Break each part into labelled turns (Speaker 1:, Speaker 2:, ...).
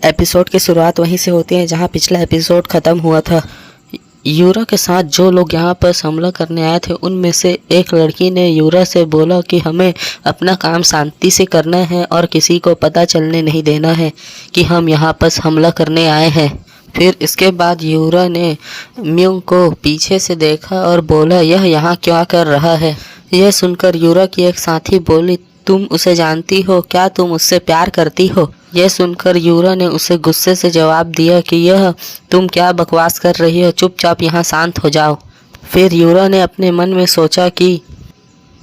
Speaker 1: Episode की शुरुआत वहीं से होती है जहां पिछला एपिसोड ख़त्म हुआ था। यूरा के साथ जो लोग यहाँ पर हमला करने आए थे उनमें से एक लड़की ने यूरा से बोला कि हमें अपना काम शांति से करना है और किसी को पता चलने नहीं देना है कि हम यहाँ पर हमला करने आए हैं। फिर इसके बाद यूरा ने म्यूंग को पीछे से देखा और बोला, यह यहाँ क्या कर रहा है। यह सुनकर यूरा की एक साथी बोली, तुम उसे जानती हो क्या, तुम उससे प्यार करती हो। यह सुनकर यूरा ने उसे गुस्से से जवाब दिया कि यह तुम क्या बकवास कर रही हो, चुपचाप यहाँ शांत हो जाओ। फिर यूरा ने अपने मन में सोचा कि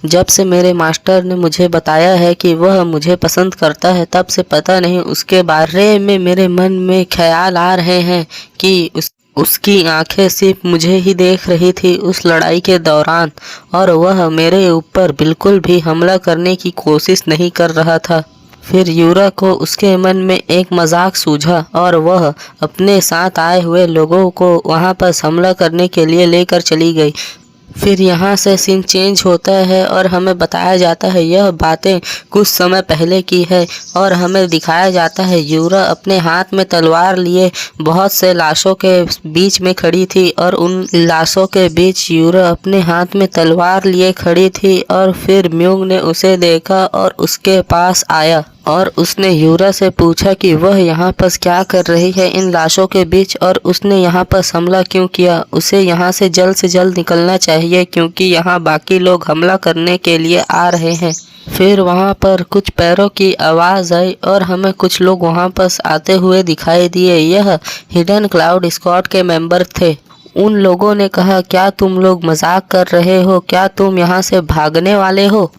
Speaker 1: जब से मेरे मास्टर ने मुझे बताया है कि वह मुझे पसंद करता है, तब से पता नहीं उसके बारे में मेरे मन में ख्याल आ रहे हैं कि उसकी आंखें सिर्फ मुझे ही देख रही थी उस लड़ाई के दौरान, और वह मेरे ऊपर बिल्कुल भी हमला करने की कोशिश नहीं कर रहा था। फिर यूरा को उसके मन में एक मजाक सूझा और वह अपने साथ आए हुए लोगों को वहां पर हमला करने के लिए लेकर चली गई। फिर यहाँ से सीन चेंज होता है और हमें बताया जाता है यह बातें कुछ समय पहले की है, और हमें दिखाया जाता है यूरा अपने हाथ में तलवार लिए बहुत से लाशों के बीच में खड़ी थी, और उन लाशों के बीच यूरा अपने हाथ में तलवार लिए खड़ी थी। और फिर म्यूंग ने उसे देखा और उसके पास आया और उसने यूरा से पूछा कि वह यहाँ पर क्या कर रही है इन लाशों के बीच, और उसने यहाँ पर हमला क्यों किया। उसे यहाँ से जल्द निकलना चाहिए क्योंकि यहाँ बाकी लोग हमला करने के लिए आ रहे हैं। फिर वहाँ पर कुछ पैरों की आवाज़ आई और हमें कुछ लोग वहाँ पर आते हुए दिखाई दिए। यह हिडन क्लाउड स्क्वाड के मेंबर थे। उन लोगों ने कहा, क्या तुम लोग मजाक कर रहे हो, क्या तुम यहाँ से भागने वाले हो।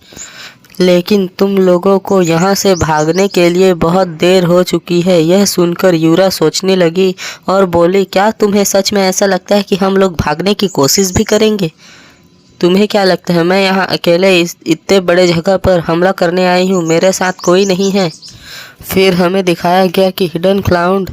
Speaker 1: लेकिन तुम लोगों को यहाँ से भागने के लिए बहुत देर हो चुकी है। यह सुनकर यूरा सोचने लगी और बोली, क्या तुम्हें सच में ऐसा लगता है कि हम लोग भागने की कोशिश भी करेंगे? तुम्हें क्या लगता है मैं यहाँ अकेले इतने बड़े जगह पर हमला करने आई हूँ, मेरे साथ कोई नहीं है। फिर हमें दिखाया गया कि हिडन क्लाउड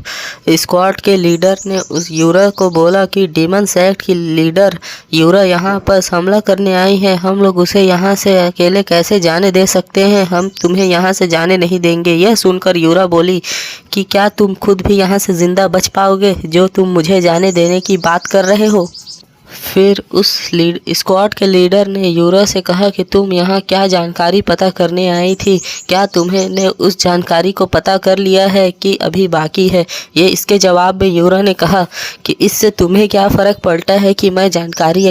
Speaker 1: स्क्वाड के लीडर ने उस यूरा को बोला कि डीमन सेक्ट की लीडर यूरा यहाँ पर हमला करने आई है, हम लोग उसे यहाँ से अकेले कैसे जाने दे सकते हैं, हम तुम्हें यहाँ से जाने नहीं देंगे। यह सुनकर यूरा बोली कि क्या तुम खुद भी यहाँ से ज़िंदा बच पाओगे जो तुम मुझे जाने देने की बात कर रहे हो। फिर उस स्क्वाड के लीडर ने यूरा से कहा कि तुम यहाँ क्या जानकारी पता करने आई थी, क्या तुमने उस जानकारी को पता कर लिया है कि अभी बाकी है। ये इसके जवाब में यूरा ने कहा कि इससे तुम्हें क्या फ़र्क पड़ता है कि मैं जानकारी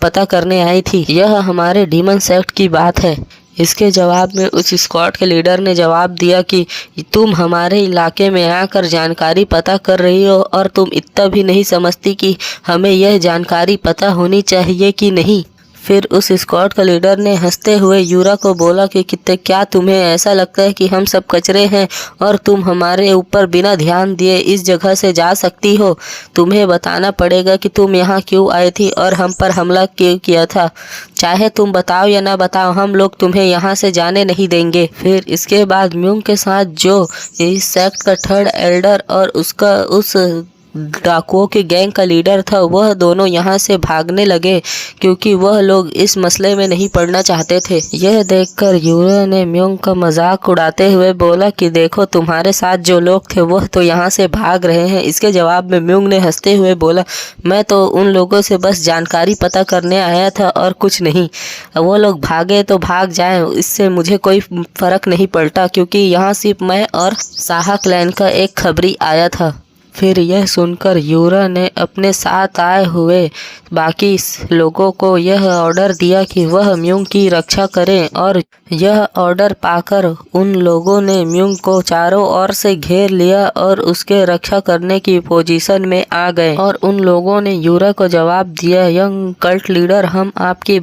Speaker 1: पता करने आई थी, यह हमारे डीमन सेक्ट की बात है। इसके जवाब में उस स्क्वाड के लीडर ने जवाब दिया कि तुम हमारे इलाके में आकर जानकारी पता कर रही हो और तुम इतना भी नहीं समझती कि हमें यह जानकारी पता होनी चाहिए कि नहीं। फिर उस स्क्वाड का लीडर ने हंसते हुए यूरा को बोला कि क्या तुम्हें ऐसा लगता है कि हम सब कचरे हैं और तुम हमारे ऊपर बिना ध्यान दिए इस जगह से जा सकती हो। तुम्हें बताना पड़ेगा कि तुम यहाँ क्यों आई थी और हम पर हमला क्यों किया था। चाहे तुम बताओ या ना बताओ, हम लोग तुम्हें यहाँ से जाने नहीं देंगे। फिर इसके बाद म्यूंग के साथ जो इस सेक्ट का थर्ड एल्डर और उसका उस डाकुओं की गैंग का लीडर था, वह दोनों यहाँ से भागने लगे क्योंकि वह लोग इस मसले में नहीं पड़ना चाहते थे। यह देखकर यूरा ने म्यूंग का मजाक उड़ाते हुए बोला कि देखो तुम्हारे साथ जो लोग थे वह तो यहाँ से भाग रहे हैं। इसके जवाब में म्यूंग ने हंसते हुए बोला, मैं तो उन लोगों से बस जानकारी पता करने आया था और कुछ नहीं। वो लोग भागे तो भाग जाएं, इससे मुझे कोई फ़र्क नहीं पड़ता क्योंकि यहाँ सिर्फ मैं और साहा क्लैन का एक खबरी आया था। फिर यह सुनकर यूरा ने अपने साथ आए हुए बाकी लोगों को यह ऑर्डर दिया कि वह म्यूंग की रक्षा करें, और यह ऑर्डर पाकर उन लोगों ने म्यूंग को चारों ओर से घेर लिया और उसके रक्षा करने की पोजीशन में आ गए। और उन लोगों ने यूरा को जवाब दिया, यंग कल्ट लीडर, हम आपकी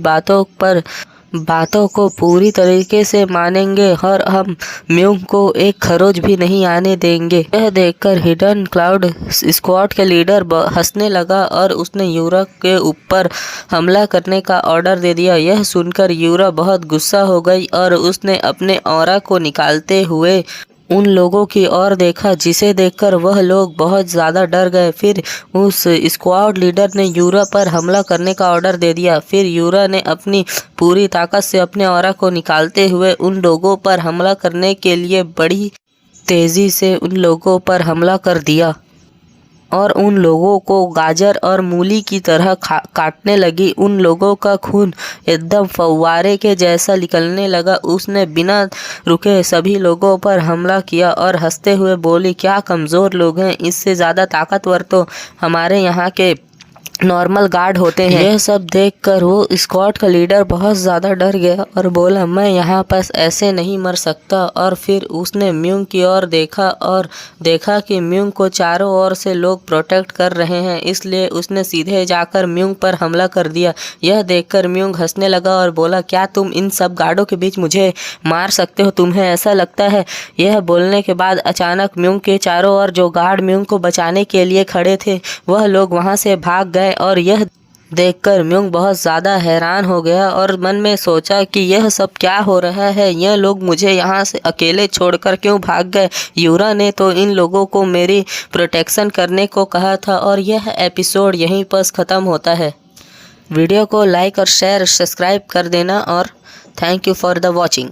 Speaker 1: बातों को पूरी तरीके से मानेंगे और हम म्यूंग को एक खरोच भी नहीं आने देंगे। यह देखकर हिडन क्लाउड स्क्वाड के लीडर हंसने लगा और उसने यूरा के ऊपर हमला करने का ऑर्डर दे दिया। यह सुनकर यूरा बहुत गुस्सा हो गई और उसने अपने ऑरा को निकालते हुए उन लोगों की ओर देखा, जिसे देखकर वह लोग बहुत ज़्यादा डर गए। फिर उस स्क्वाड लीडर ने यूरा पर हमला करने का ऑर्डर दे दिया। फिर यूरा ने अपनी पूरी ताकत से अपने ऑरा को निकालते हुए उन लोगों पर हमला करने के लिए बड़ी तेज़ी से उन लोगों पर हमला कर दिया और उन लोगों को गाजर और मूली की तरह काटने लगी। उन लोगों का खून एकदम फव्वारे के जैसा निकलने लगा। उसने बिना रुके सभी लोगों पर हमला किया और हंसते हुए बोली, क्या कमज़ोर लोग हैं, इससे ज़्यादा ताकतवर तो हमारे यहाँ के नॉर्मल गार्ड होते हैं। यह सब देखकर वो स्क्वाड का लीडर बहुत ज़्यादा डर गया और बोला, मैं यहाँ पास ऐसे नहीं मर सकता। और फिर उसने म्यूंग की ओर देखा और देखा कि म्यूंग को चारों ओर से लोग प्रोटेक्ट कर रहे हैं, इसलिए उसने सीधे जाकर म्यूंग पर हमला कर दिया। यह देखकर म्यूंग हंसने लगा और बोला, क्या तुम इन सब गार्डों के बीच मुझे मार सकते हो, तुम्हें ऐसा लगता है? यह बोलने के बाद अचानक म्यूंग के चारों ओर जो गार्ड म्यूंग को बचाने के लिए खड़े थे वह लोग वहाँ से भाग गए। और यह देखकर म्यूंग बहुत ज़्यादा हैरान हो गया और मन में सोचा कि यह सब क्या हो रहा है, यह लोग मुझे यहाँ से अकेले छोड़कर क्यों भाग गए? यूरा ने तो इन लोगों को मेरी प्रोटेक्शन करने को कहा था। और यह एपिसोड यहीं पर ख़त्म होता है। वीडियो को लाइक और शेयर सब्सक्राइब कर देना और thank you for the watching.